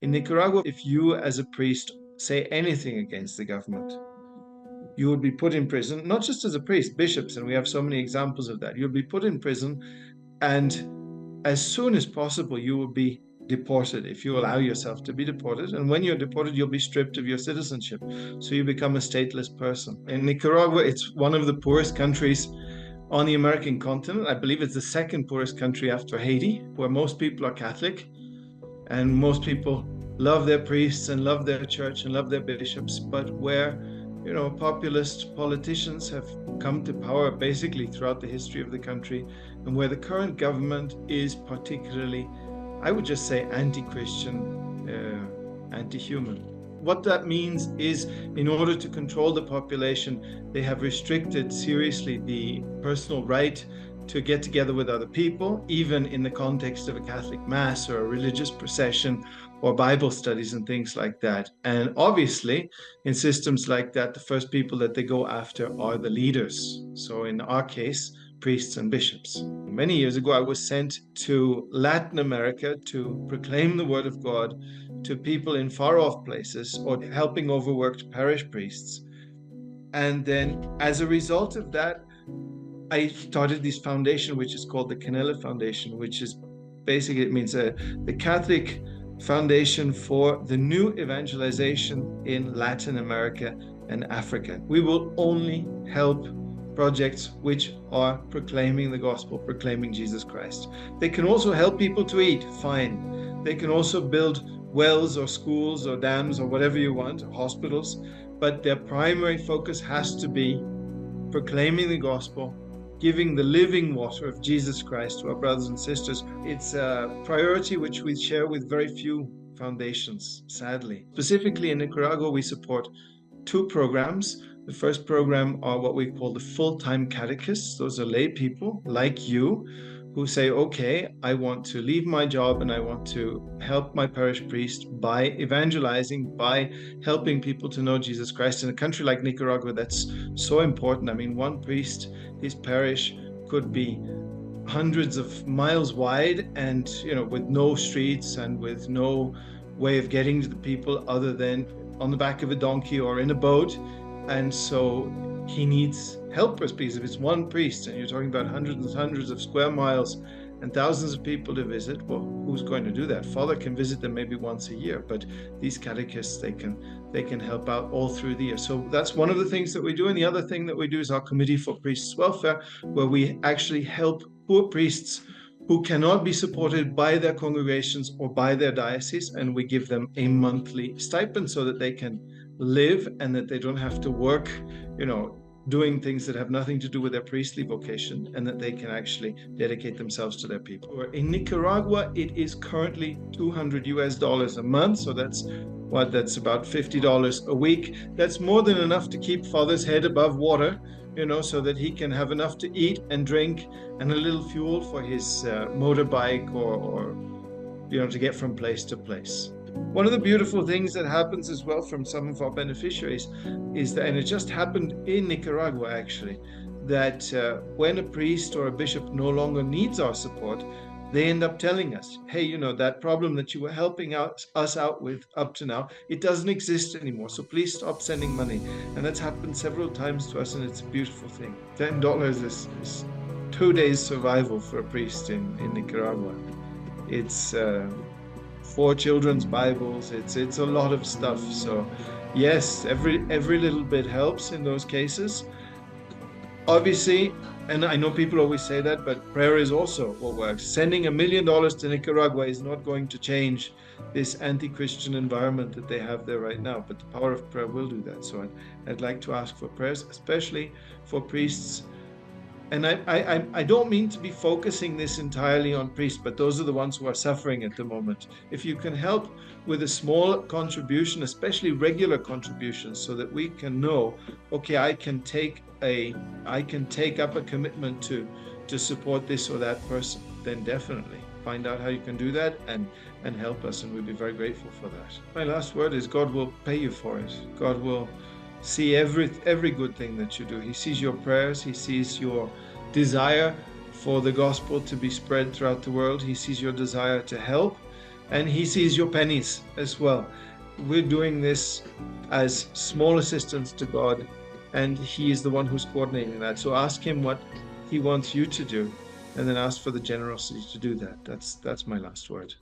In Nicaragua, if you as a priest say anything against the government, you would be put in prison, not just as a priest, bishops, and we have so many examples of that. You'll be put in prison, and as soon as possible, you will be deported if you allow yourself to be deported. And when you're deported, you'll be stripped of your citizenship. So you become a stateless person. In Nicaragua, it's one of the poorest countries on the American continent. I believe it's the second poorest country after Haiti, where most people are Catholic and most people love their priests and love their church and love their bishops, but where populist politicians have come to power basically throughout the history of the country, and where the current government is particularly, I would just say, anti-Christian, anti-human. What that means is, in order to control the population, they have restricted seriously the personal right to get together with other people, even in the context of a Catholic Mass or a religious procession or Bible studies and things like that. And obviously, in systems like that, the first people that they go after are the leaders. So in our case, priests and bishops. Many years ago, I was sent to Latin America to proclaim the word of God to people in far-off places, or helping overworked parish priests. And then as a result of that, I started this foundation, which is called the CANELA Foundation, which is basically, it means the Catholic Foundation for the New Evangelization in Latin America and Africa. We will only help projects which are proclaiming the gospel, proclaiming Jesus Christ. They can also help people to eat, fine. They can also build wells or schools or dams or whatever you want, hospitals, but their primary focus has to be proclaiming the gospel, giving the living water of Jesus Christ to our brothers and sisters. It's a priority which we share with very few foundations, sadly. Specifically in Nicaragua, we support two programs. The first program are what we call the full-time catechists. Those are lay people like you who say, okay, I want to leave my job and I want to help my parish priest by evangelizing, by helping people to know Jesus Christ. In a country like Nicaragua, that's so important. I mean, one priest, his parish could be hundreds of miles wide and, with no streets and with no way of getting to the people other than on the back of a donkey or in a boat. And so he needs helpers, because if it's one priest and you're talking about hundreds and hundreds of square miles and thousands of people to visit, well, who's going to do that? Father can visit them maybe once a year, but these catechists, they can help out all through the year. So that's one of the things that we do. And the other thing that we do is our Committee for Priests' Welfare, where we actually help poor priests who cannot be supported by their congregations or by their diocese, and we give them a monthly stipend so that they can live and that they don't have to work, doing things that have nothing to do with their priestly vocation, and that they can actually dedicate themselves to their people. In Nicaragua, it is currently $200 a month, so that's about $50 a week. That's more than enough to keep Father's head above water, so that he can have enough to eat and drink and a little fuel for his motorbike or to get from place to place. One of the beautiful things that happens as well from some of our beneficiaries is that, and it just happened in Nicaragua actually, that when a priest or a bishop no longer needs our support, they end up telling us, hey, that problem that you were helping us out with up to now, it doesn't exist anymore. So please stop sending money. And that's happened several times to us, and it's a beautiful thing. $10 is 2 days survival for a priest in Nicaragua. It's 4 children's Bibles. It's a lot of stuff. So yes, every little bit helps in those cases. Obviously, and I know people always say that, but prayer is also what works. Sending $1 million to Nicaragua is not going to change this anti-Christian environment that they have there right now, but the power of prayer will do that. So I'd like to ask for prayers, especially for priests. And I don't mean to be focusing this entirely on priests, but those are the ones who are suffering at the moment. If you can help with a small contribution, especially regular contributions, so that we can know, okay, I can take up a commitment to support this or that person, then definitely find out how you can do that and help us, and we'll be very grateful for that. My last word is God will pay you for it. God will see every good thing that you do. He sees your prayers. He sees your desire for the gospel to be spread throughout the world. He sees your desire to help. and he sees your pennies as well. We're doing this as small assistance to God, and he is the one who's coordinating that. So ask him what he wants you to do, and then ask for the generosity to do that. That's my last word.